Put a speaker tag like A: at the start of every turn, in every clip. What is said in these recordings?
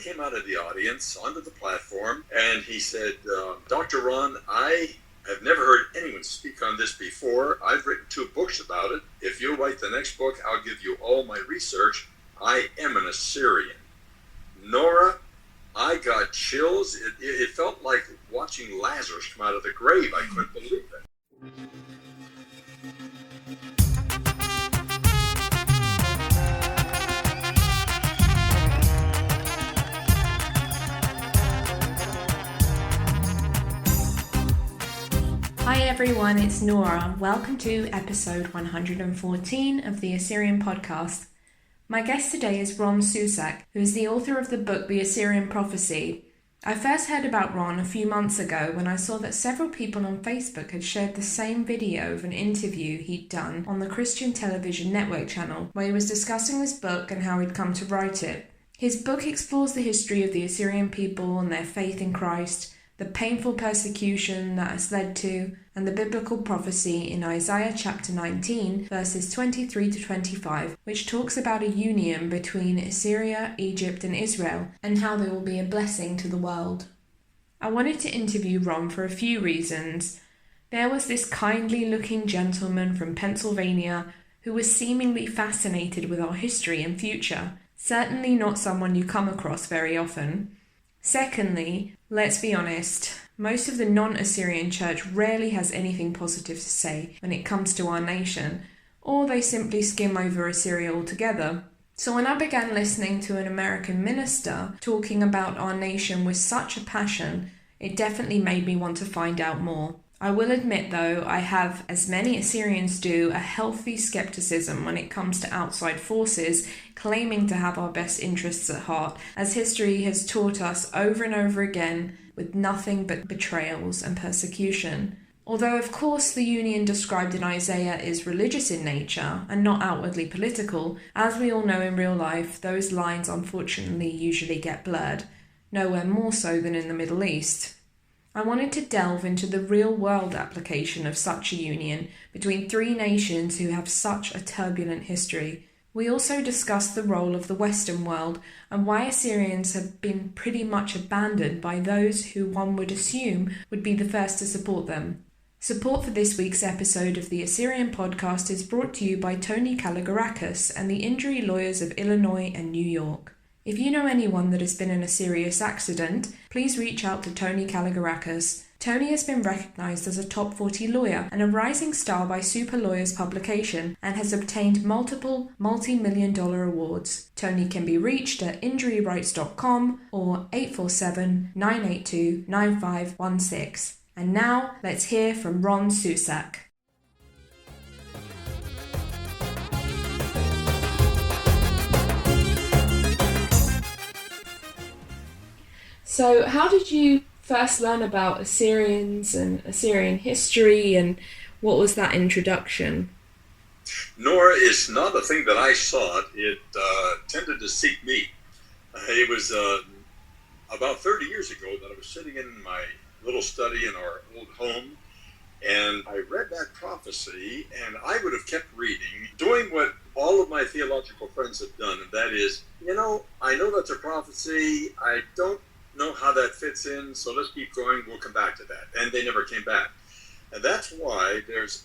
A: came out of the audience onto the platform, and he said, Dr. Ron, I have never heard anyone speak on this before. I've written 2 books about it. If you'll write the next book, I'll give you all my research. I am an Assyrian. Nora, I got chills. It felt like watching Lazarus come out of the grave. I couldn't believe it.
B: Hi everyone, it's Nora. Welcome to episode 114 of the Assyrian podcast. My guest today is Ron Susek, who is the author of the book The Assyrian Prophecy. I first heard about Ron a few months ago when I saw that several people on Facebook had shared the same video of an interview he'd done on the Christian television network channel, where he was discussing this book and how he'd come to write it. His book explores the history of the Assyrian people and their faith in Christ, the painful persecution that has led to, and the biblical prophecy in Isaiah chapter 19, verses 23 to 25, which talks about a union between Assyria, Egypt, and Israel, and how they will be a blessing to the world. I wanted to interview Ron for a few reasons. There was this kindly-looking gentleman from Pennsylvania who was seemingly fascinated with our history and future, certainly not someone you come across very often. Secondly, let's be honest, most of the non-Assyrian church rarely has anything positive to say when it comes to our nation, or they simply skim over Assyria altogether. So when I began listening to an American minister talking about our nation with such a passion, it definitely made me want to find out more. I will admit though, I have, as many Assyrians do, a healthy skepticism when it comes to outside forces claiming to have our best interests at heart, as history has taught us over and over again, with nothing but betrayals and persecution. Although of course the union described in Isaiah is religious in nature and not outwardly political, as we all know in real life, those lines unfortunately usually get blurred, nowhere more so than in the Middle East. I wanted to delve into the real-world application of such a union between 3 nations who have such a turbulent history. We also discussed the role of the Western world and why Assyrians have been pretty much abandoned by those who one would assume would be the first to support them. Support for this week's episode of the Assyrian podcast is brought to you by Tony Kalogerakis and the injury lawyers of Illinois and New York. If you know anyone that has been in a serious accident, please reach out to Tony Kalogerakis. Tony has been recognised as a top 40 lawyer and a rising star by Super Lawyers publication and has obtained multiple multi-million-dollar awards. Tony can be reached at injuryrights.com or 847-982-9516. And now, let's hear from Ron Susek. So how did you first learn about Assyrians and Assyrian history, and what was that introduction?
A: Nora, it's not a thing that I sought. It tended to seek me. It was about 30 years ago that I was sitting in my little study in our old home, and I read that prophecy, and I would have kept reading, doing what all of my theological friends have done, and that is, I know that's a prophecy, I don't know how that fits in, so let's keep going, we'll come back to that. And they never came back. And that's why that's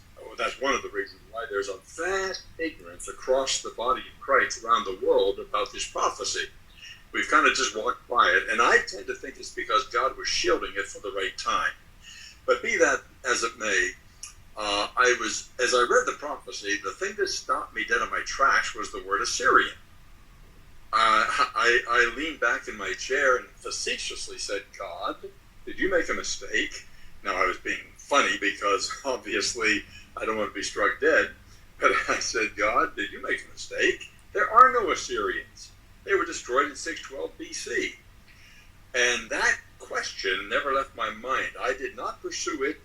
A: one of the reasons why there's a vast ignorance across the body of Christ around the world about this prophecy. We've kind of just walked by it, and I tend to think it's because God was shielding it for the right time. But be that as it may, as I read the prophecy, the thing that stopped me dead in my tracks was the word Assyrian. I leaned back in my chair and facetiously said, God, did you make a mistake? Now, I was being funny because obviously I don't want to be struck dead. But I said, God, did you make a mistake? There are no Assyrians. They were destroyed in 612 BC. And that question never left my mind. I did not pursue it,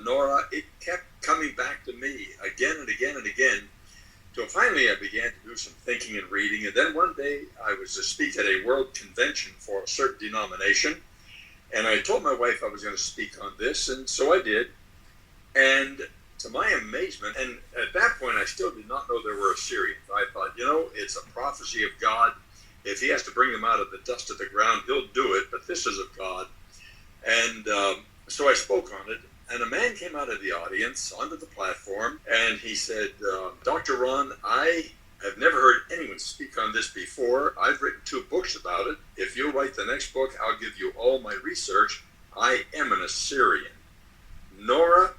A: Nora. It kept coming back to me again and again and again. So finally I began to do some thinking and reading, and then one day I was to speak at a world convention for a certain denomination, and I told my wife I was going to speak on this, and so I did. And to my amazement, and at that point I still did not know there were Assyrians. I thought, it's a prophecy of God, If he has to bring them out of the dust of the ground, he'll do it, but this is of God. And so I spoke on it, and a man came out of the audience onto the platform, and he said, Dr. Ron, I have never heard anyone speak on this before. I've written 2 books about it. If you write the next book, I'll give you all my research. I am an Assyrian. Nora,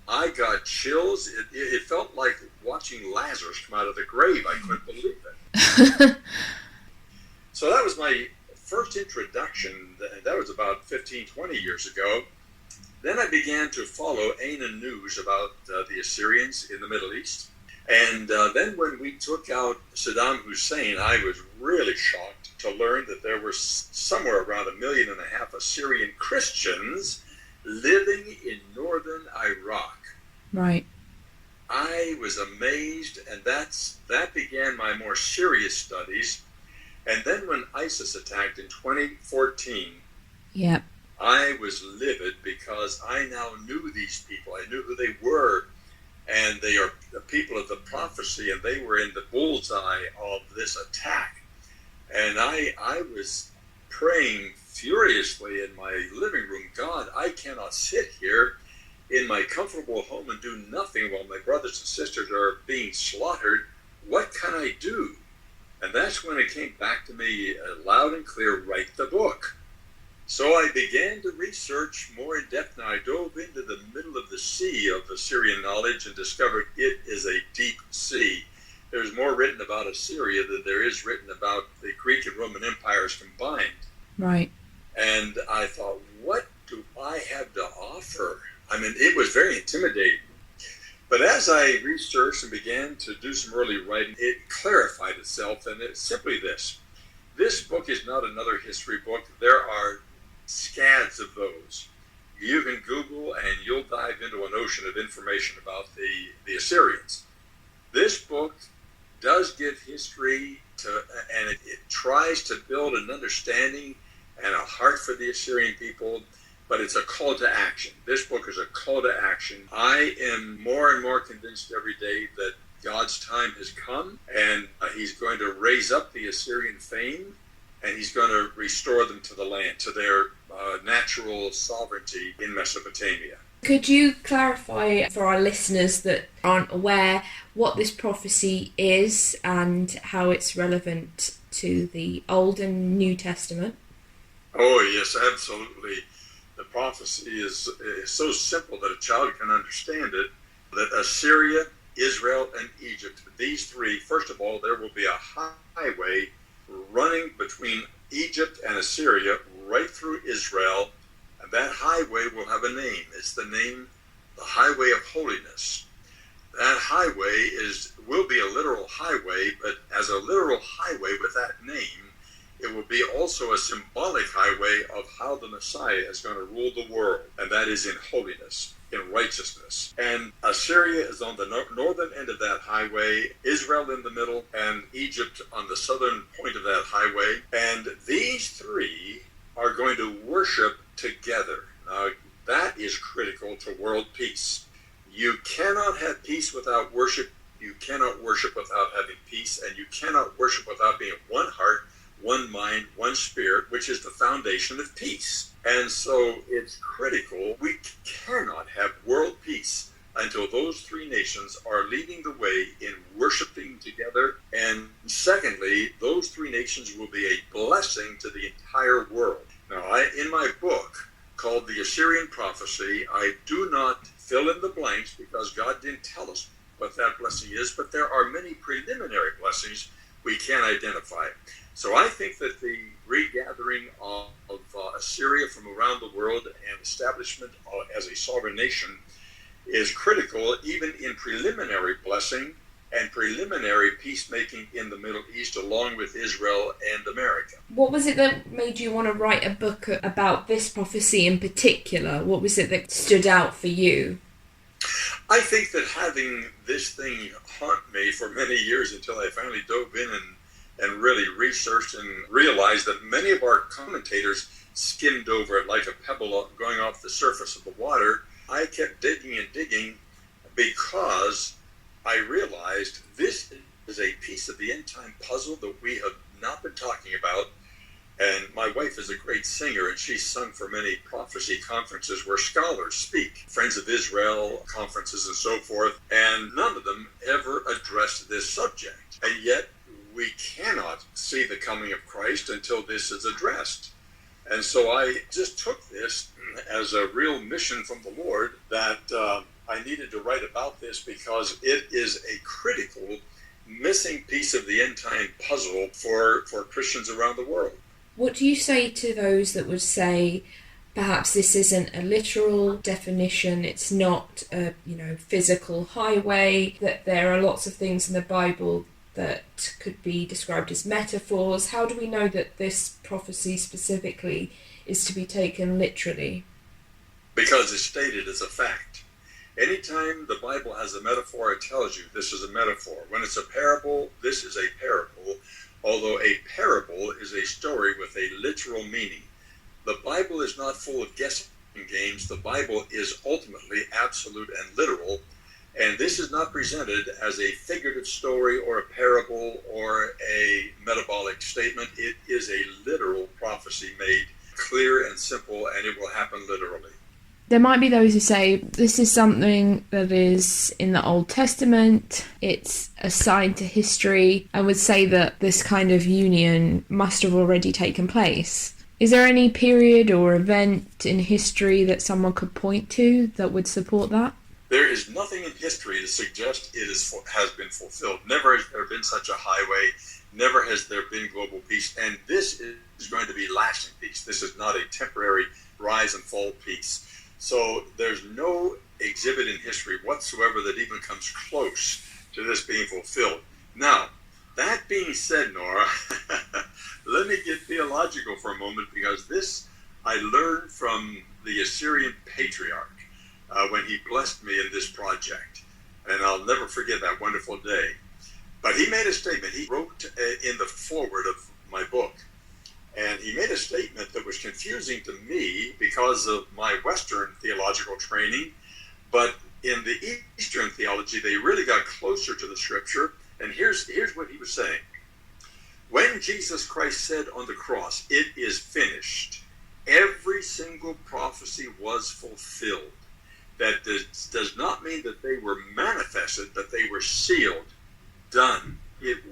A: I got chills. It felt like watching Lazarus come out of the grave. I couldn't believe it. So that was my first introduction. That was about 15, 20 years ago. Then I began to follow ANN news about the Assyrians in the Middle East. And then when we took out Saddam Hussein, I was really shocked to learn that there were somewhere around 1.5 million Assyrian Christians living in northern Iraq.
B: Right.
A: I was amazed, and that began my more serious studies. And then when ISIS attacked in 2014,
B: yep,
A: I was livid because I now knew these people. I knew who they were, and they are the people of the prophecy, and they were in the bullseye of this attack. And I was praying furiously in my living room, God, I cannot sit here in my comfortable home and do nothing while my brothers and sisters are being slaughtered. What can I do? And that's when it came back to me loud and clear, write the book. So I began to research more in depth, and I dove into the middle of the sea of Assyrian knowledge and discovered it is a deep sea. There's more written about Assyria than there is written about the Greek and Roman empires combined.
B: Right.
A: And I thought, what do I have to offer? I mean, it was very intimidating. But as I researched and began to do some early writing, it clarified itself, and it's simply this. This book is not another history book. There are scads of those. You can Google and you'll dive into an ocean of information about the Assyrians. This book does give history and it tries to build an understanding and a heart for the Assyrian people, but it's a call to action. This book is a call to action. I am more and more convinced every day that God's time has come, and he's going to raise up the Assyrian fame, and he's going to restore them to the land, to their natural sovereignty in Mesopotamia.
B: Could you clarify for our listeners that aren't aware what this prophecy is and how it's relevant to the Old and New Testament?
A: Oh, yes, absolutely. The prophecy is so simple that a child can understand it, that Assyria, Israel, and Egypt, these three, first of all, there will be a highway running between Egypt and Assyria right through Israel, and that highway will have a name. It's the name, the Highway of Holiness. That highway will be a literal highway, but as a literal highway with that name, it will be also a symbolic highway of how the Messiah is going to rule the world, and that is in holiness, in righteousness. And Assyria is on the northern end of that highway, Israel in the middle, and Egypt on the southern point of that highway. And these three are going to worship together. Now, that is critical to world peace. You cannot have peace without worship. You cannot worship without having peace, and you cannot worship without being one heart, one mind, one spirit, which is the foundation of peace. And so it's critical. We cannot have world peace until those three nations are leading the way in worshiping together. And secondly, those three nations will be a blessing to the entire world. Now, in my book called The Assyrian Prophecy, I do not fill in the blanks because God didn't tell us what that blessing is, but there are many preliminary blessings we can identify. So I think that the regathering of Assyria from around the world and establishment as a sovereign nation is critical, even in preliminary blessing and preliminary peacemaking in the Middle East, along with Israel and America.
B: What was it that made you want to write a book about this prophecy in particular? What was it that stood out for you?
A: I think that having this thing haunt me for many years until I finally dove in and really researched and realized that many of our commentators skimmed over it like a pebble going off the surface of the water. I kept digging and digging because I realized this is a piece of the end time puzzle that we have not been talking about. And my wife is a great singer, and she's sung for many prophecy conferences where scholars speak, Friends of Israel conferences and so forth, and none of them ever address this subject. And yet we cannot see the coming of Christ until this is addressed. And so I just took this as a real mission from the Lord that I needed to write about this because it is a critical missing piece of the end time puzzle for Christians around the world.
B: What do you say to those that would say perhaps this isn't a literal definition, it's not a physical highway, that there are lots of things in the Bible that could be described as metaphors? How do we know that this prophecy specifically is to be taken literally?
A: Because it's stated as a fact. Anytime the Bible has a metaphor, it tells you this is a metaphor. When it's a parable, this is a parable. Although a parable is a story with a literal meaning. The Bible is not full of guessing games. The Bible is ultimately absolute and literal. And this is not presented as a figurative story or a parable or a metabolic statement. It is a literal prophecy made clear and simple, and it will happen literally.
B: There might be those who say this is something that is in the Old Testament, it's assigned to history, and would say that this kind of union must have already taken place. Is there any period or event in history that someone could point to that would support that?
A: There is nothing in history to suggest it has been fulfilled. Never has there been such a highway. Never has there been global peace. And this is going to be lasting peace. This is not a temporary rise and fall peace. So there's no exhibit in history whatsoever that even comes close to this being fulfilled. Now, that being said, Nora, let me get theological for a moment, because this I learned from the Assyrian patriarch when he blessed me in this project. And I'll never forget that wonderful day. But he made a statement. He wrote in the foreword of my book. And he made a statement that was confusing to me because of my Western theological training. But in the Eastern theology, they really got closer to the Scripture. And here's what he was saying. When Jesus Christ said on the cross, "It is finished," every single prophecy was fulfilled. That does not mean that they were manifested, but they were sealed, done. It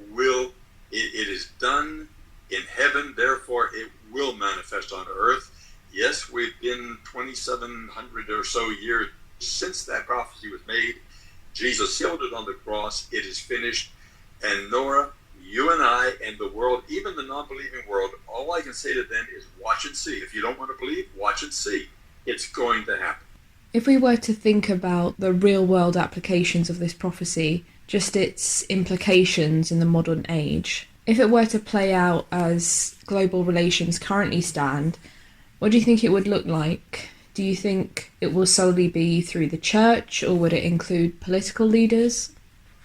A: is done in heaven, therefore it will manifest on earth. Yes, we've been 2,700 or so years since that prophecy was made. Jesus sealed it on the cross. It is finished. And Nora, you and I and the world, even the non-believing world, all I can say to them is watch and see. If you don't want to believe, watch and see. It's going to happen.
B: If we were to think about the real-world applications of this prophecy, just its implications in the modern age, if it were to play out as global relations currently stand, what do you think it would look like? Do you think it will solely be through the church, or would it include political leaders?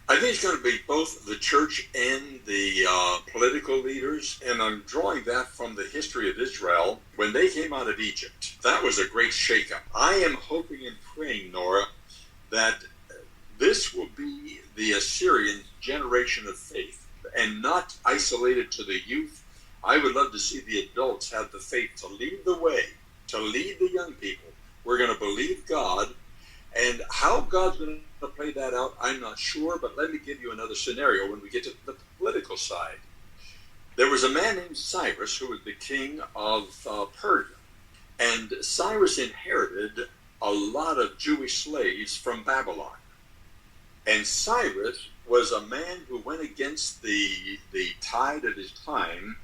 A: I think it's going to be both the church and the political leaders, and I'm drawing that from the history of Israel. When they came out of Egypt, that was a great shakeup. I am hoping and praying, Nora, that this will be the Assyrian generation of faith, and not isolated to the youth. I would love to see the adults have the faith to lead the way, to lead the young people. We're going to believe God, and how God's going to play that out, I'm not sure, but let me give you another scenario when we get to the political side. There was a man named Cyrus who was the king of Persia, and Cyrus inherited a lot of Jewish slaves from Babylon. And Cyrus was a man who went against the tide of his time,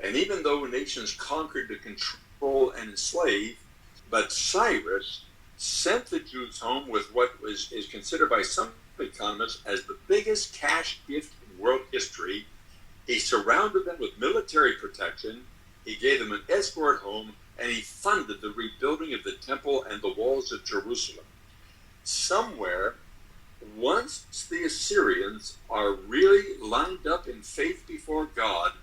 A: and even though nations conquered to control and enslave, but Cyrus sent the Jews home with what is considered by some economists as the biggest cash gift in world history. He surrounded them with military protection, he gave them an escort home, and he funded the rebuilding of the temple and the walls of Jerusalem. Somewhere, once the Assyrians are really lined up in faith before God,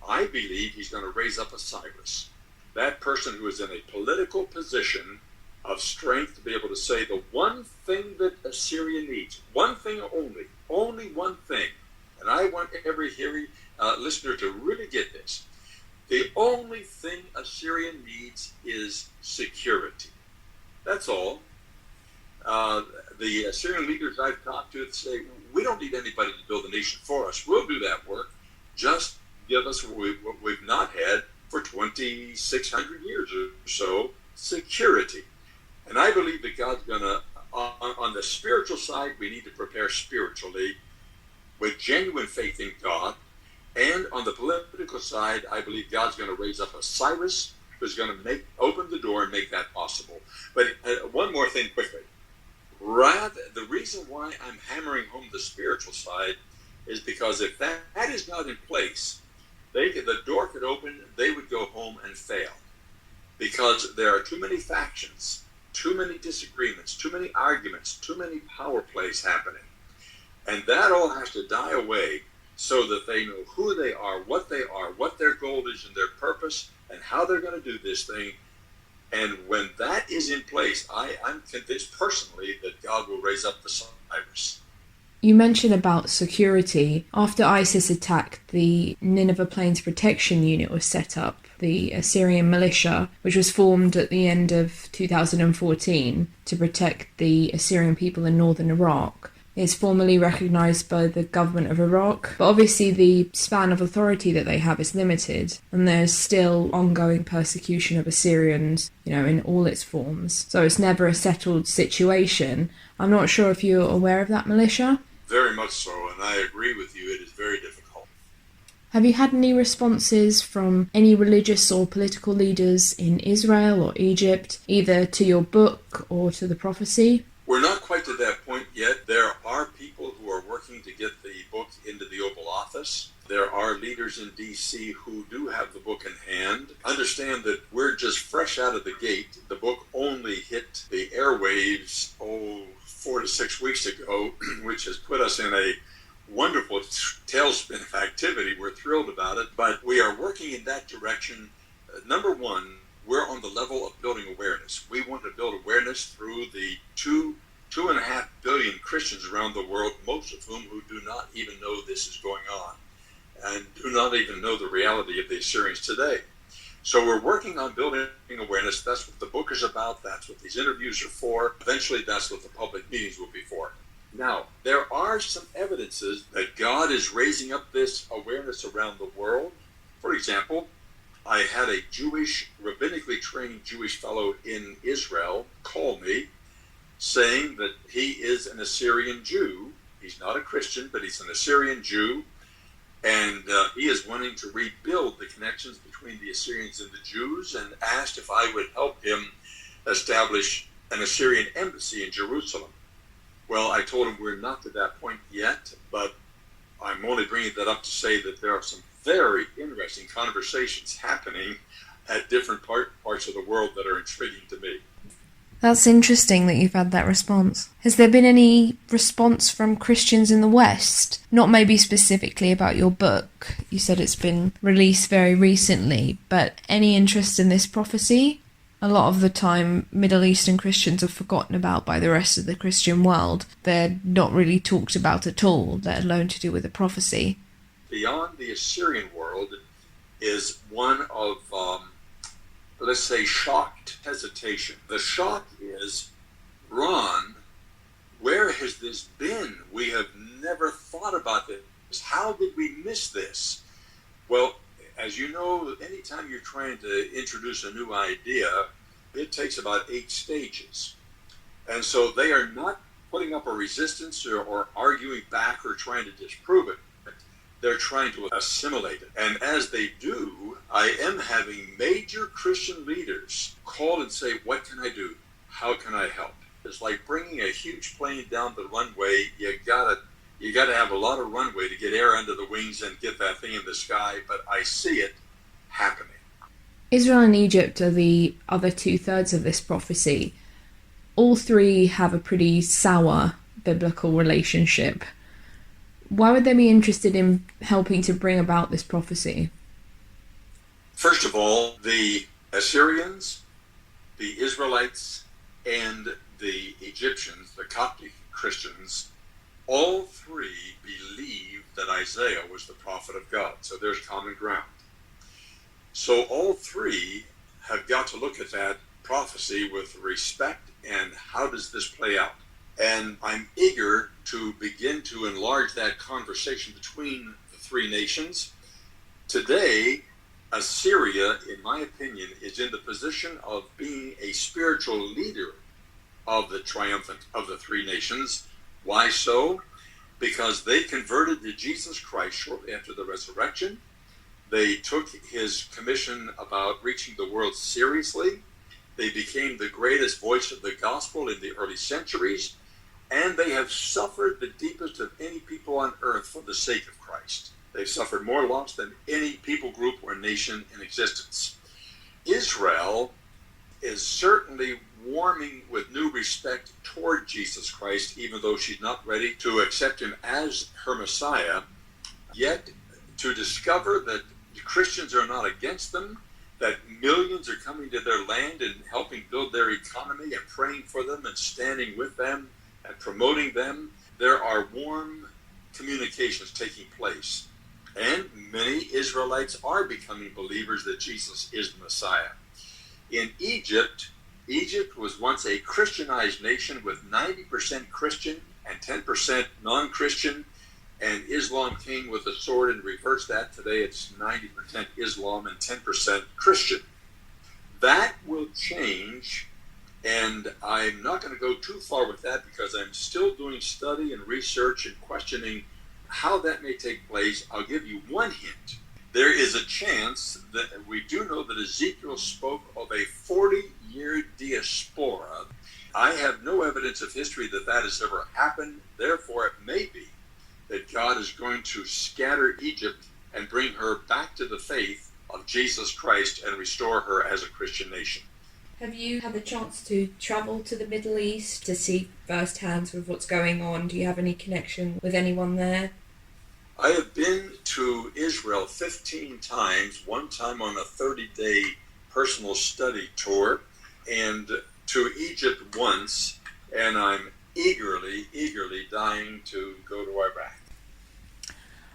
A: I believe he's going to raise up a Cyrus. That person who is in a political position of strength to be able to say the one thing that Assyria needs, one thing only one thing. And I want every listener to really get this. The only thing Assyria needs is security. That's all. The Assyrian leaders I've talked to say, we don't need anybody to build a nation for us. We'll do that work. Just give us what we've not had for 2,600 years or so, security. And I believe that God's going to, on the spiritual side, we need to prepare spiritually with genuine faith in God. And on the political side, I believe God's going to raise up a Cyrus who's going to open the door and make that possible. But one more thing quickly. The reason why I'm hammering home the spiritual side is because if that is not in place, the door could open, they would go home and fail. Because there are too many factions, too many disagreements, too many arguments, too many power plays happening. And that all has to die away so that they know who they are, what their goal is and their purpose, and how they're going to do this thing. And when that is in place, I'm convinced personally that God will raise up the Cyrus.
B: You mentioned about security. After ISIS attacked, the Nineveh Plains Protection Unit was set up, the Assyrian militia, which was formed at the end of 2014 to protect the Assyrian people in northern Iraq. It's formally recognised by the government of Iraq, but obviously the span of authority that they have is limited, and there's still ongoing persecution of Assyrians, in all its forms. So it's never a settled situation. I'm not sure if you're aware of that militia.
A: Very much so, and I agree with you. It is very difficult.
B: Have you had any responses from any religious or political leaders in Israel or Egypt, either to your book or to the prophecy?
A: We're not quite to that point yet. There are people who are working to get the book into the Oval Office. There are leaders in D.C. who do have the book in hand. Understand that we're just fresh out of the gate. The book only hit the airwaves, 4 to 6 weeks ago, which has put us in a wonderful tailspin of activity. We're thrilled about it, but we are working in that direction. Number one, we're on the level of building awareness. We want to build awareness through the 2.5 billion Christians around the world, most of whom who do not even know this is going on and do not even know the reality of the Assyrians today. So we're working on building awareness. That's what the book is about. That's what these interviews are for. Eventually, that's what the public meetings will be for. Now, there are some evidences that God is raising up this awareness around the world. For example, I had a rabbinically trained Jewish fellow in Israel call me saying that he is an Assyrian Jew. He's not a Christian, but he's an Assyrian Jew. And he is wanting to rebuild the connections between the Assyrians and the Jews, and asked if I would help him establish an Assyrian embassy in Jerusalem. Well, I told him we're not to that point yet, but I'm only bringing that up to say that there are some very interesting conversations happening at different parts of the world that are intriguing to me.
B: That's interesting that you've had that response. Has there been any response from Christians in the West? Not maybe specifically about your book. You said it's been released very recently, but any interest in this prophecy? A lot of the time, Middle Eastern Christians are forgotten about by the rest of the Christian world. They're not really talked about at all, let alone to do with the prophecy.
A: Beyond the Assyrian world is one of, let's say, shocked hesitation. The shock is, Ron, where has this been? We have never thought about this. How did we miss this? Well, as you know, anytime you're trying to introduce a new idea, it takes about 8 stages. And so they are not putting up a resistance or arguing back or trying to disprove it. They're trying to assimilate it. And as they do, I am having major Christian leaders call and say, what can I do? How can I help? It's like bringing a huge plane down the runway. You gotta have a lot of runway to get air under the wings and get that thing in the sky, but I see it happening.
B: Israel and Egypt are the other 2/3 of this prophecy. All three have a pretty sour biblical relationship. Why would they be interested in helping to bring about this prophecy?
A: First of all, the Assyrians, the Israelites, and the Egyptians, the Coptic Christians, All three believed that Isaiah was the prophet of God. So there's common ground. So all three have got to look at that prophecy with respect and how does this play out? And I'm eager to begin to enlarge that conversation between the three nations. Today, Assyria, in my opinion, is in the position of being a spiritual leader of the triumphant of the three nations. Why so? Because they converted to Jesus Christ shortly after the resurrection. They took his commission about reaching the world seriously. They became the greatest voice of the gospel in the early centuries, and they have suffered the deepest of any people on earth for the sake of Christ. They've suffered more loss than any people group or nation in existence. Israel is certainly warming with new respect toward Jesus Christ, even though she's not ready to accept him as her Messiah, yet to discover that Christians are not against them, that millions are coming to their land and helping build their economy and praying for them and standing with them and promoting them. There are warm communications taking place. And many Israelites are becoming believers that Jesus is the Messiah. In Egypt was once a Christianized nation with 90% Christian and 10% non-Christian, and Islam came with a sword and reversed that. Today it's 90% Islam and 10% Christian. That will change, and I'm not going to go too far with that because I'm still doing study and research and questioning how that may take place. I'll give you one hint. There is a chance that we do know that Ezekiel spoke of a 40-year diaspora. I have no evidence of history that that has ever happened. Therefore, it may be that God is going to scatter Egypt and bring her back to the faith of Jesus Christ and restore her as a Christian nation.
B: Have you had the chance to travel to the Middle East to see firsthand with what's going on? Do you have any connection with anyone there?
A: I have been to Israel 15 times, one time on a 30-day personal study tour, and to Egypt once, and I'm eagerly dying to go to Iraq.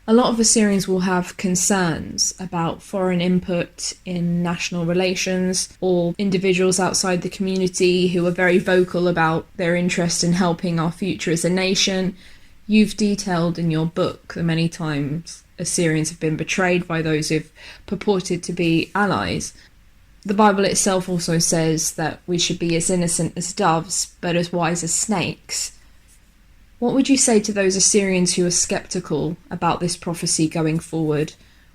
B: A lot of Assyrians will have concerns about foreign input in national relations or individuals outside the community who are very vocal about their interest in helping our future as a nation. You've detailed in your book the many times Assyrians have been betrayed by those who've purported to be allies. The Bible itself also says that we should be as innocent as doves, but as wise as snakes. What would you say to those Assyrians who are skeptical about this prophecy going forward,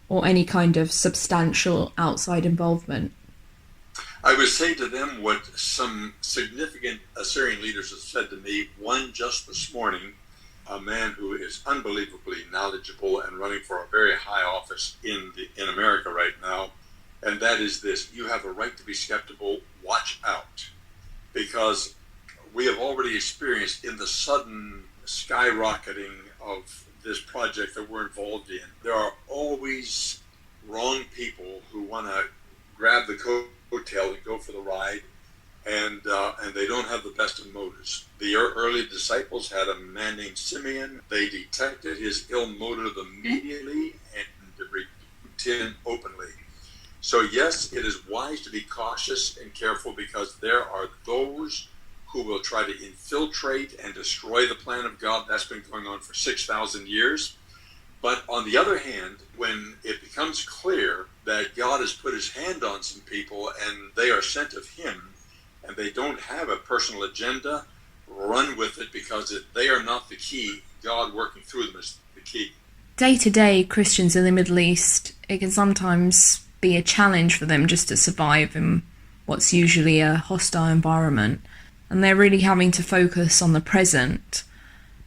B: or any kind of substantial outside involvement?
A: I would say to them what some significant Assyrian leaders have said to me. One just this morning, a man who is unbelievably knowledgeable and running for a very high office in America right now, and that is this: you have a right to be skeptical. Watch out, because we have already experienced in the sudden skyrocketing of this project that we're involved in, there are always wrong people who want to grab the coattail and go for the ride, and they don't have the best of motives. The early disciples had a man named Simeon. They detected his ill motive immediately and rebuked him openly. So yes, it is wise to be cautious and careful, because there are those who will try to infiltrate and destroy the plan of God. That's been going on for 6,000 years. But on the other hand, when it becomes clear that God has put his hand on some people and they are sent of him and they don't have a personal agenda, run with it, because they are not the key. God working through them is the key.
B: Day to day, Christians in the Middle East, it can sometimes be a challenge for them just to survive in what's usually a hostile environment. And they're really having to focus on the present.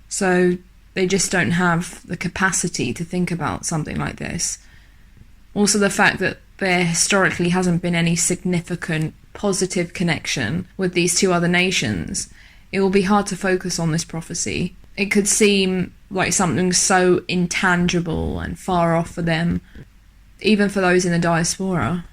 B: So they just don't have the capacity to think about something like this. Also, the fact that there historically hasn't been any significant positive connection with these two other nations, it will be hard to focus on this prophecy. It could seem like something so intangible and far off for them, even for those in the diaspora.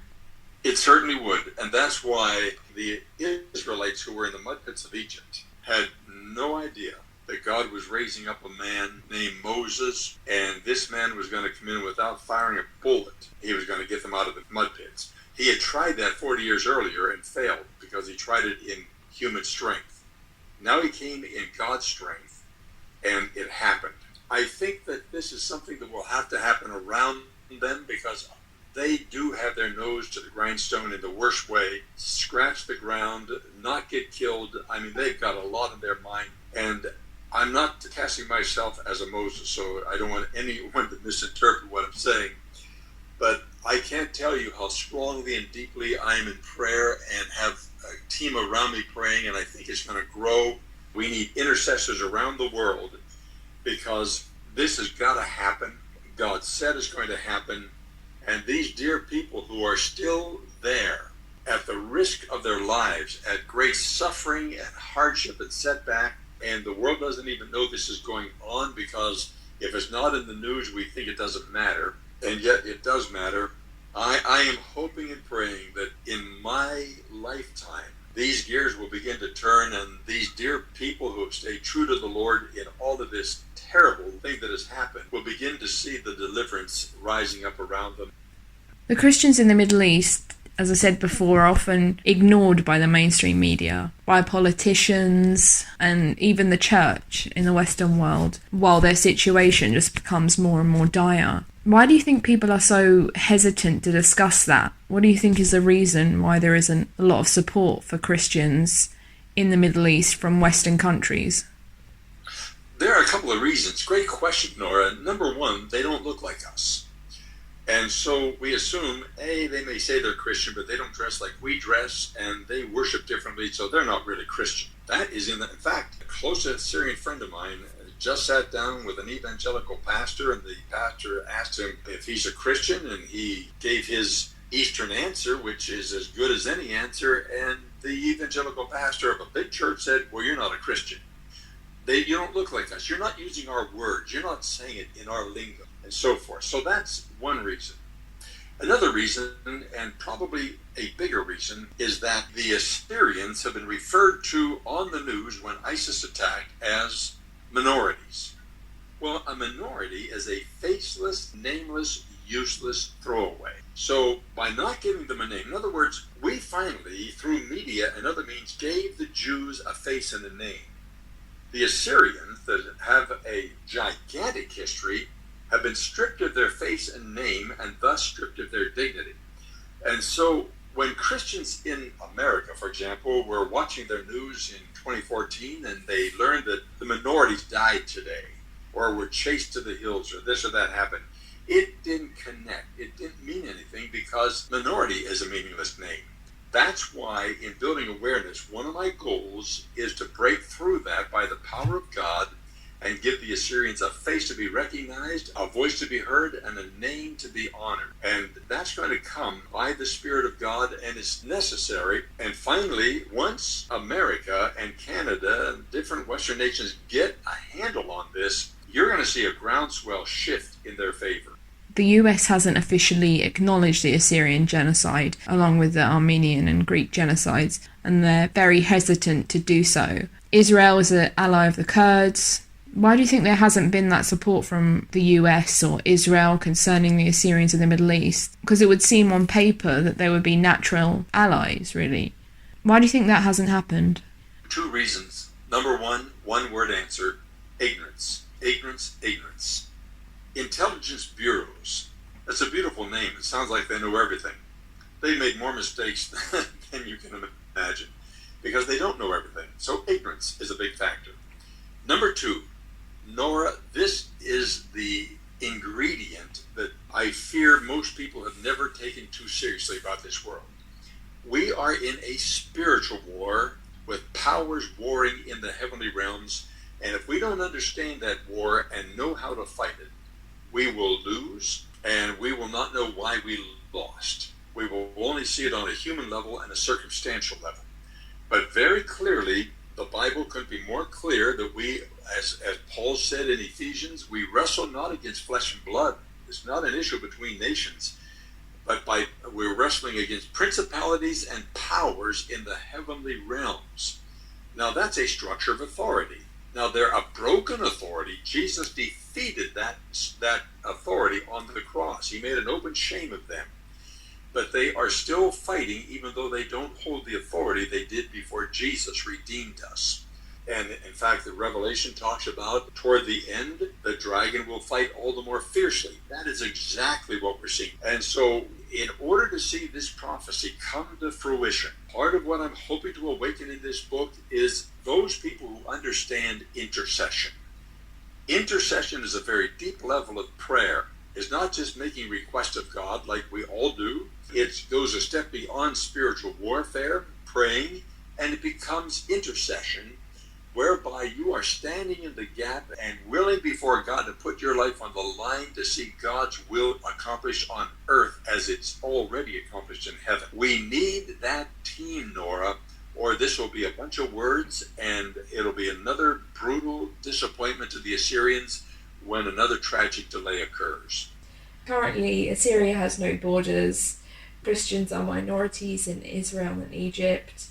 A: It certainly would, and that's why the Israelites who were in the mud pits of Egypt had no idea that God was raising up a man named Moses, and this man was going to come in without firing a bullet. He was going to get them out of the mud pits. He had tried that 40 years earlier and failed because he tried it in human strength. Now he came in God's strength, and it happened. I think that this is something that will have to happen around them because they do have their nose to the grindstone in the worst way, scratch the ground, not get killed. I mean, they've got a lot in their mind. And I'm not casting myself as a Moses, so I don't want anyone to misinterpret what I'm saying. But I can't tell you how strongly and deeply I am in prayer and have a team around me praying, and I think it's going to grow. We need intercessors around the world because this has got to happen. God said it's going to happen. And these dear people who are still there at the risk of their lives, at great suffering and hardship and setback, and the world doesn't even know this is going on because if it's not in the news, we think it doesn't matter. And yet it does matter. I am hoping and praying that in my lifetime, these gears will begin to turn and these dear people who have stayed true to the Lord in all of this terrible thing that has happened will begin to see the deliverance rising up around them.
B: The Christians in the Middle East, as I said before, are often ignored by the mainstream media, by politicians, and even the church in the Western world, while their situation just becomes more and more dire. Why do you think people are so hesitant to discuss that? What do you think is the reason why there isn't a lot of support for Christians in the Middle East from Western countries?
A: There are a couple of reasons. Great question, Nora. Number one, they don't look like us. And so we assume, they may say they're Christian, but they don't dress like we dress, and they worship differently, so they're not really Christian. That is in fact, a close Assyrian friend of mine just sat down with an evangelical pastor, and the pastor asked him if he's a Christian, and he gave his Eastern answer, which is as good as any answer, and the evangelical pastor of a big church said, well, you're not a Christian. You don't look like us. You're not using our words. You're not saying it in our lingo, and so forth. So that's one reason. Another reason, and probably a bigger reason, is that the Assyrians have been referred to on the news when ISIS attacked as minorities. Well, a minority is a faceless, nameless, useless throwaway. So by not giving them a name, in other words, we finally, through media and other means, gave the Jews a face and a name. The Assyrians, that have a gigantic history, have been stripped of their face and name and thus stripped of their dignity. And so when Christians in America, for example, were watching their news in 2014 and they learned that the minorities died today or were chased to the hills or this or that happened, it didn't connect. It didn't mean anything because minority is a meaningless name. That's why in building awareness, one of my goals is to break through that by the power of God and give the Assyrians a face to be recognized, a voice to be heard, and a name to be honored. And that's going to come by the Spirit of God, and it's necessary. And finally, once America and Canada and different Western nations get a handle on this, you're going to see a groundswell shift in their favor.
B: The US hasn't officially acknowledged the Assyrian genocide, along with the Armenian and Greek genocides, and they're very hesitant to do so. Israel is an ally of the Kurds. Why do you think there hasn't been that support from the US or Israel concerning the Assyrians in the Middle East? Because it would seem on paper that they would be natural allies, really. Why do you think that hasn't happened?
A: Two reasons. Number one word answer, ignorance. Ignorance, ignorance. Intelligence bureaus. That's a beautiful name. It sounds like they know everything. They made more mistakes than you can imagine because they don't know everything. So ignorance is a big factor. Number two, Nora, this is the ingredient that I fear most people have never taken too seriously about this world. We are in a spiritual war with powers warring in the heavenly realms, and if we don't understand that war and know how to fight it, we will lose, and we will not know why we lost. We will only see it on a human level and a circumstantial level. But very clearly, the Bible couldn't be more clear that we, as Paul said in Ephesians, we wrestle not against flesh and blood. It's not an issue between nations, but we're wrestling against principalities and powers in the heavenly realms. Now that's a structure of authority. Now they're a broken authority. Jesus defeated that authority on the cross. He made an open shame of them. But they are still fighting, even though they don't hold the authority they did before Jesus redeemed us. And in fact, the Revelation talks about toward the end, the dragon will fight all the more fiercely. That is exactly what we're seeing. And so in order to see this prophecy come to fruition, part of what I'm hoping to awaken in this book is those people who understand intercession. Intercession is a very deep level of prayer. It's not just making requests of God like we all do. It goes a step beyond spiritual warfare, praying, and it becomes intercession, whereby you are standing in the gap and willing before God to put your life on the line to see God's will accomplished on earth as it's already accomplished in heaven. We need that team, Nora, or this will be a bunch of words and it'll be another brutal disappointment to the Assyrians when another tragic delay occurs.
B: Currently, Assyria has no borders. Christians are minorities in Israel and Egypt.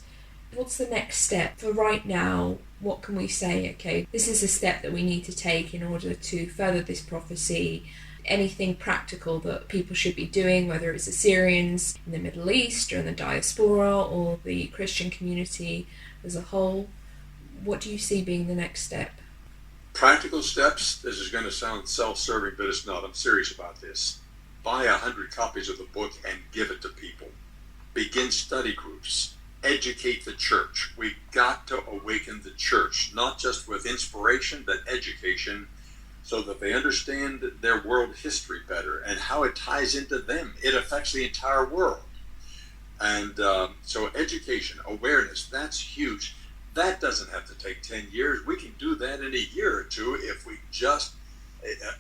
B: What's the next step? For right now, what can we say? Okay, this is a step that we need to take in order to further this prophecy. Anything practical that people should be doing, whether it's Assyrians in the Middle East or in the diaspora or the Christian community as a whole, what do you see being the next step?
A: Practical steps. This is going to sound self-serving, but it's not. I'm serious about this. Buy 100 copies of the book and give it to people. Begin study groups. Educate the church. We've got to awaken the church, not just with inspiration, but education, so that they understand their world history better and how it ties into them. It affects the entire world. And so education, awareness, that's huge. That doesn't have to take 10 years. We can do that in a year or two if we just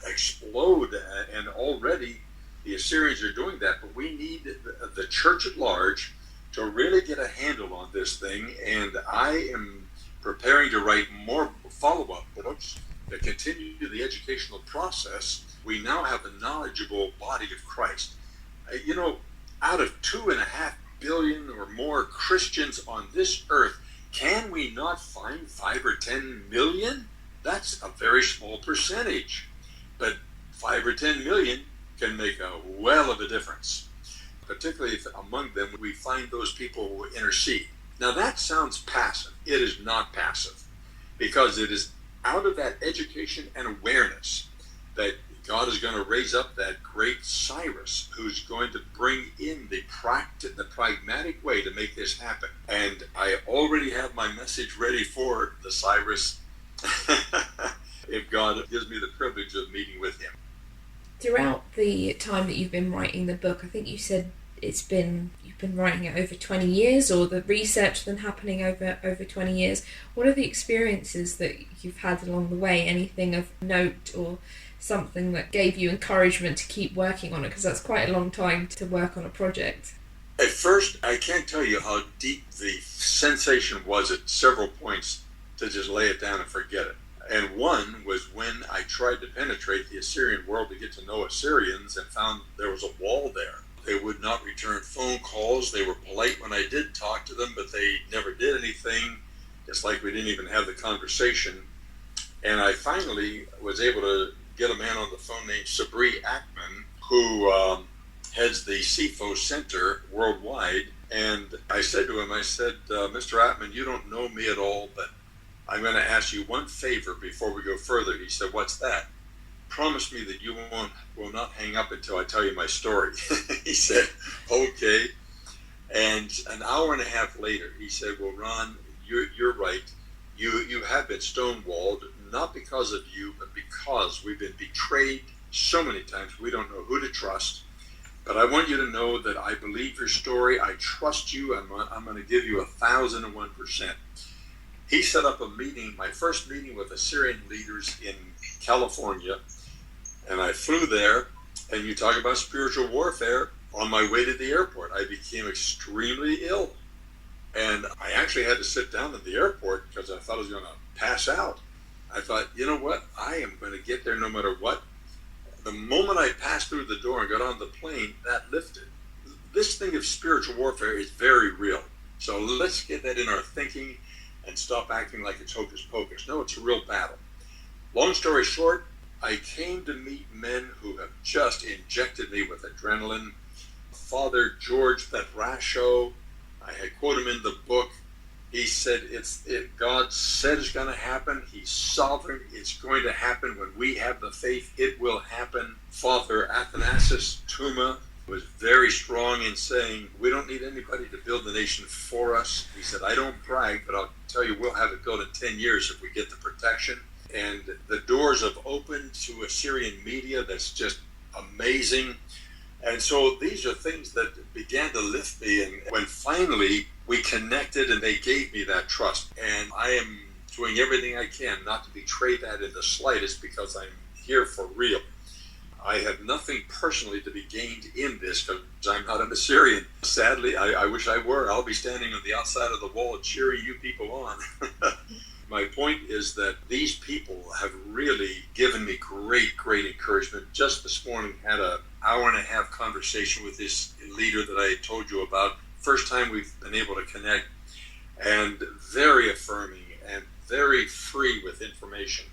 A: explode. And already the Assyrians are doing that. But we need the church at large to really get a handle on this thing. And I am preparing to write more follow-up books to continue the educational process. We now have a knowledgeable body of Christ. Out of 2.5 billion or more Christians on this earth, can we not find 5 or 10 million? That's a very small percentage. But 5 or 10 million can make a well of a difference. Particularly if among them we find those people who intercede. Now that sounds passive. It is not passive, because it is out of that education and awareness that God is going to raise up that great Cyrus who's going to bring in the pragmatic way to make this happen. And I already have my message ready for the Cyrus if God gives me the privilege of meeting with him.
B: Throughout the time that you've been writing the book, I think you said you've been writing it over 20 years, or the research then happening over 20 years. What are the experiences that you've had along the way? Anything of note or something that gave you encouragement to keep working on it? Because that's quite a long time to work on a project.
A: At first, I can't tell you how deep the sensation was at several points to just lay it down and forget it. And one was when I tried to penetrate the Assyrian world to get to know Assyrians and found there was a wall there. They would not return phone calls. They were polite when I did talk to them, but they never did anything. It's like we didn't even have the conversation. And I finally was able to get a man on the phone named Sabri Ackman, who heads the CFO Center worldwide. And I said to him, Mr. Ackman, you don't know me at all, but I'm going to ask you one favor before we go further. He said, what's that? Promise me that you will not hang up until I tell you my story. He said, okay. And an hour and a half later, he said, well, Ron, you're right. You have been stonewalled, not because of you, but because we've been betrayed so many times. We don't know who to trust. But I want you to know that I believe your story. I trust you. I'm going to give you 1,001%. He set up a meeting, my first meeting with Assyrian leaders in California, and I flew there. And you talk about spiritual warfare. On my way to the airport, I became extremely ill. And I actually had to sit down at the airport because I thought I was going to pass out. I thought, you know what? I am going to get there no matter what. The moment I passed through the door and got on the plane, that lifted. This thing of spiritual warfare is very real. So let's get that in our thinking and stop acting like it's hocus pocus. No, it's a real battle. Long story short, I came to meet men who have just injected me with adrenaline. Father George Petrasho, I had quote him in the book. He said, God said it's going to happen. He's sovereign. It's going to happen. When we have the faith, it will happen. Father Athanasius Tuma was very strong in saying, we don't need anybody to build the nation for us. He said, I don't brag, but I'll tell you, we'll have it built in 10 years if we get the protection. And the doors have opened to Assyrian media. That's just amazing. And so these are things that began to lift me. And when finally we connected and they gave me that trust, and I am doing everything I can not to betray that in the slightest, because I'm here for real. I have nothing personally to be gained in this, because I'm not an Assyrian. Sadly, I wish I were. I'll be standing on the outside of the wall cheering you people on. My point is that these people have really given me great encouragement. Just this morning, had an hour-and-a-half conversation with this leader that I told you about. First time we've been able to connect, and very affirming and very free with information.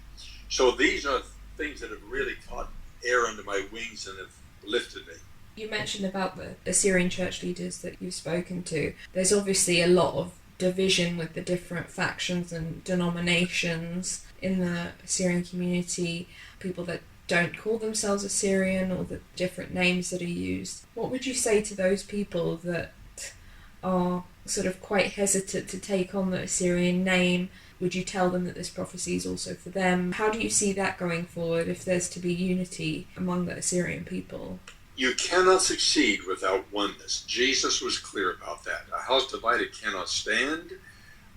A: So these are things that have really caught air under my wings and have lifted me.
B: You mentioned about the Assyrian church leaders that you've spoken to. There's obviously a lot of division with the different factions and denominations in the Assyrian community, people that don't call themselves Assyrian, or the different names that are used. What would you say to those people that are sort of quite hesitant to take on the Assyrian name? Would you tell them that this prophecy is also for them? How do you see that going forward if there's to be unity among the Assyrian people?
A: You cannot succeed without oneness. Jesus was clear about that. A house divided cannot stand.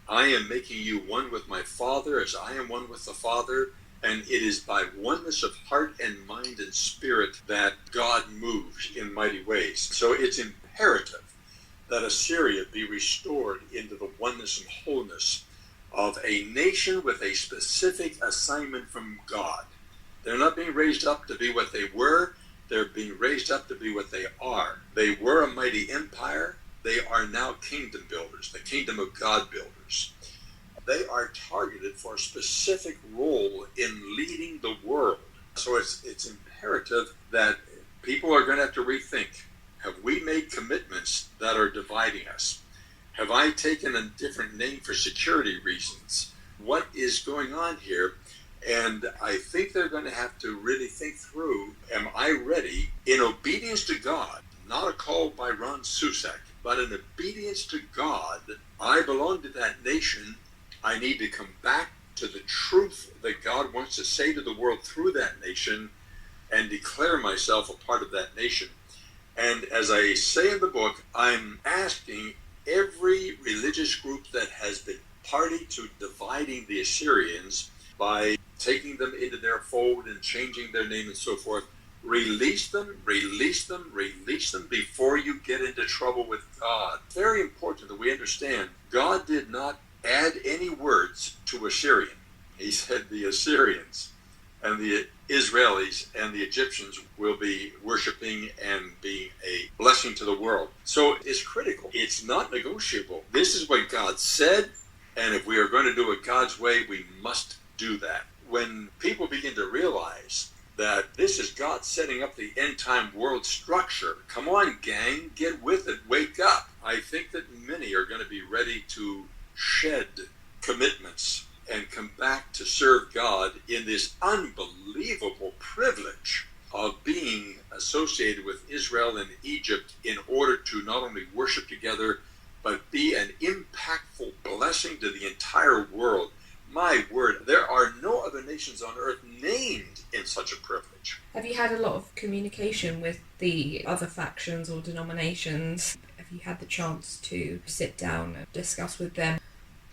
A: I am making you one with my Father as I am one with the Father. And it is by oneness of heart and mind and spirit that God moves in mighty ways. So it's imperative that Assyria be restored into the oneness and wholeness of a nation with a specific assignment from God. They're not being raised up to be what they were. They're being raised up to be what they are. They were a mighty empire. They are now kingdom builders, the kingdom of God builders. They are targeted for a specific role in leading the world. So it's imperative that people are going to have to rethink. Have we made commitments that are dividing us? Have I taken a different name for security reasons? What is going on here? And I think they're going to have to really think through, am I ready in obedience to God, not a call by Ron Susek, but in obedience to God? I belong to that nation. I need to come back to the truth that God wants to say to the world through that nation and declare myself a part of that nation. And as I say in the book, I'm asking every religious group that has been party to dividing the Assyrians by taking them into their fold and changing their name and so forth, release them before you get into trouble with God. Very important that we understand God did not add any words to Assyrian. He said the Assyrians and the Israelis and the Egyptians will be worshiping and being a blessing to the world. So it's critical. It's not negotiable. This is what God said, and if we are going to do it God's way, we must do that. When people begin to realize that this is God setting up the end-time world structure, come on, gang, get with it, wake up. I think that many are going to be ready to shed commitments and come back to serve God in this unbelievable privilege of being associated with Israel and Egypt in order to not only worship together, but be an impactful blessing to the entire world. My word, there are no other nations on earth named in such a privilege.
B: Have you had a lot of communication with the other factions or denominations? Have you had the chance to sit down and discuss with them?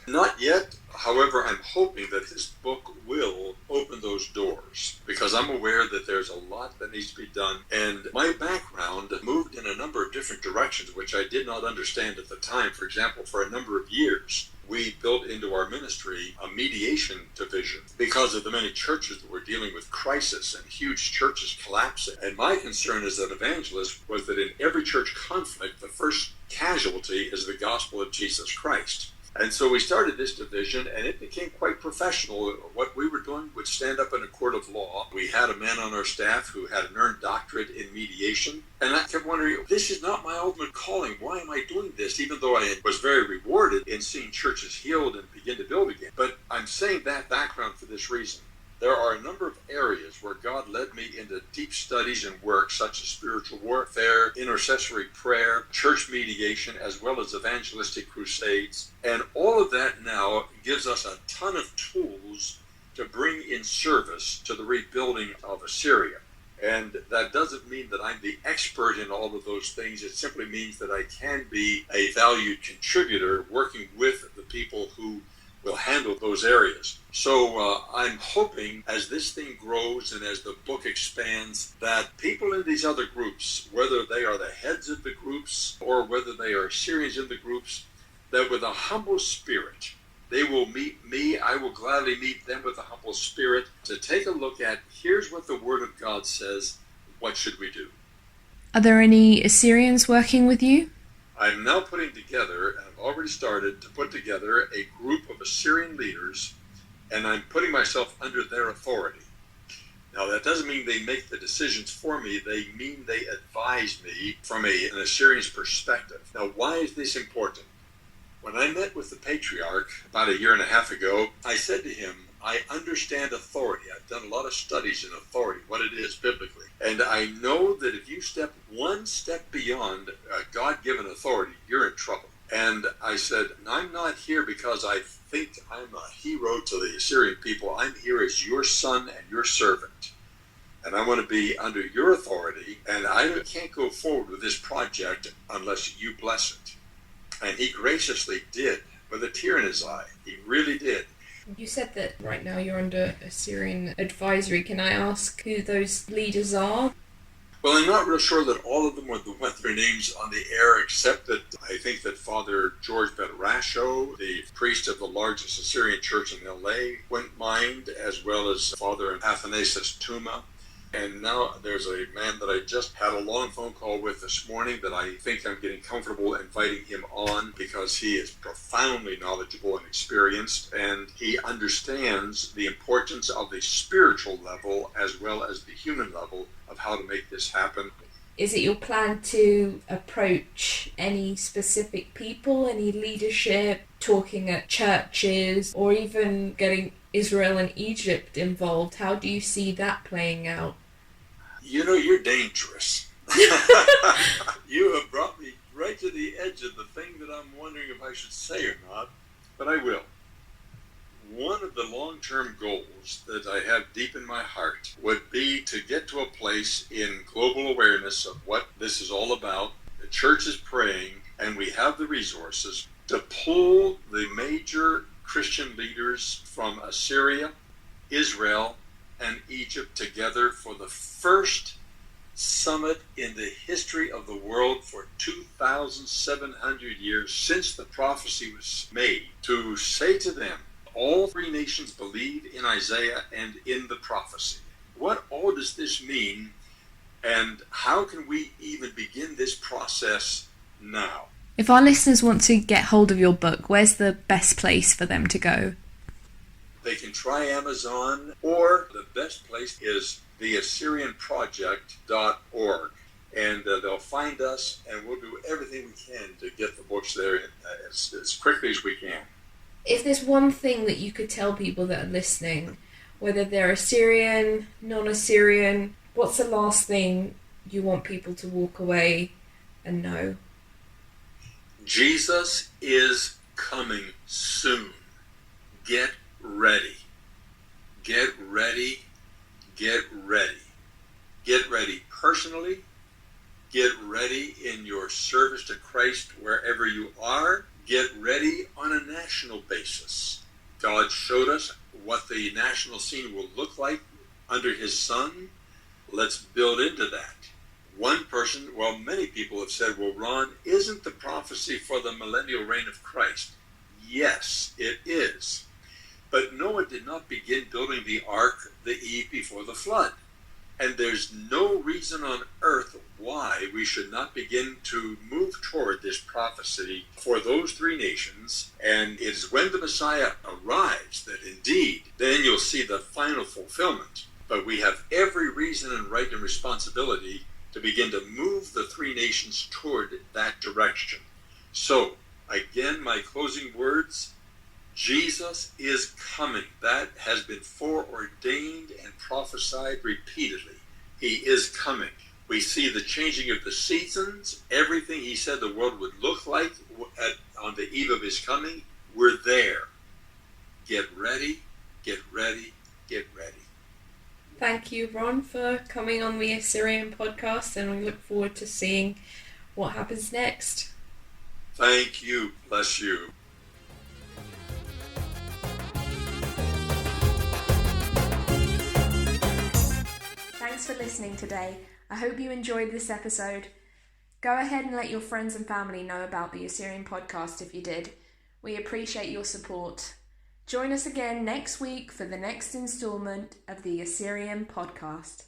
A: Not yet. However, I'm hoping that this book will open those doors, because I'm aware that there's a lot that needs to be done. And my background moved in a number of different directions, which I did not understand at the time. For example, for a number of years, we built into our ministry a mediation division because of the many churches that were dealing with crisis and huge churches collapsing. And my concern as an evangelist was that in every church conflict, the first casualty is the gospel of Jesus Christ. And so we started this division, and it became quite professional. What we were doing would stand up in a court of law. We had a man on our staff who had an earned doctorate in mediation. And I kept wondering, this is not my ultimate calling. Why am I doing this? Even though I was very rewarded in seeing churches healed and begin to build again. But I'm saying that background for this reason. There are a number of areas where God led me into deep studies and work, such as spiritual warfare, intercessory prayer, church mediation, as well as evangelistic crusades. And all of that now gives us a ton of tools to bring in service to the rebuilding of Assyria. And that doesn't mean that I'm the expert in all of those things. It simply means that I can be a valued contributor working with the people who will handle those areas. So I'm hoping as this thing grows and as the book expands, that people in these other groups, whether they are the heads of the groups or whether they are Assyrians in the groups, that with a humble spirit, they will meet me. I will gladly meet them with a humble spirit to take a look at, here's what the Word of God says, what should we do?
B: Are there any Assyrians working with you?
A: I'm now putting together, and I've already started to put together a group of Assyrian leaders, and I'm putting myself under their authority. Now, that doesn't mean they make the decisions for me. They mean they advise me from an Assyrian's perspective. Now, why is this important? When I met with the patriarch about a year and a half ago, I said to him, I understand authority. I've done a lot of studies in authority, what it is biblically. And I know that if you step one step beyond God-given authority, you're in trouble. And I said, I'm not here because I think I'm a hero to the Assyrian people. I'm here as your son and your servant. And I want to be under your authority. And I can't go forward with this project unless you bless it. And he graciously did, with a tear in his eye. He really did.
B: You said that right now you're under Assyrian advisory. Can I ask who those leaders are?
A: Well, I'm not real sure that all of them want their names on the air, except that I think that Father George Betarasho, the priest of the largest Assyrian church in L.A., wouldn't mind, as well as Father Athanasius Tuma. And now there's a man that I just had a long phone call with this morning that I think I'm getting comfortable inviting him on because he is profoundly knowledgeable and experienced, and he understands the importance of the spiritual level as well as the human level of how to make this happen.
B: Is it your plan to approach any specific people, any leadership, talking at churches, or even getting Israel and Egypt involved? How do you see that playing out?
A: You know, you're dangerous. You have brought me right to the edge of the thing that I'm wondering if I should say or not, but I will. One of the long-term goals that I have deep in my heart would be to get to a place in global awareness of what this is all about. The church is praying, and we have the resources to pull the major Christian leaders from Assyria, Israel, and Egypt together for the first summit in the history of the world for 2,700 years since the prophecy was made, to say to them, all three nations believe in Isaiah and in the prophecy. What all does this mean, and how can we even begin this process now?
B: If our listeners want to get hold of your book, where's the best place for them to go?
A: They can try Amazon, or the best place is theassyrianproject.org. And they'll find us, and we'll do everything we can to get the books there as quickly as we can.
B: If there's one thing that you could tell people that are listening, whether they're Assyrian, non-Assyrian, what's the last thing you want people to walk away and know?
A: Jesus is coming soon. Get ready. Get ready. Get ready. Get ready personally. Get ready in your service to Christ wherever you are. Get ready on a national basis. God showed us what the national scene will look like under his Son. Let's build into that. One person, well, many people have said, well, Ron, isn't the prophecy for the millennial reign of Christ? Yes, it is. But Noah did not begin building the ark the eve before the flood. And there's no reason on earth why we should not begin to move toward this prophecy for those three nations. And it is when the Messiah arrives that indeed, then you'll see the final fulfillment. But we have every reason and right and responsibility to begin to move the three nations toward that direction. So, again, my closing words, Jesus is coming. That has been foreordained and prophesied repeatedly. He is coming. We see the changing of the seasons, everything he said the world would look like on the eve of his coming. We're there. Get ready, get ready, get ready.
B: Thank you, Ron, for coming on the Assyrian podcast, and we look forward to seeing what happens next.
A: Thank you. Bless you.
B: Thanks for listening today. I hope you enjoyed this episode. Go ahead and let your friends and family know about the Assyrian podcast if you did. We appreciate your support. Join us again next week for the next installment of the Assyrian podcast.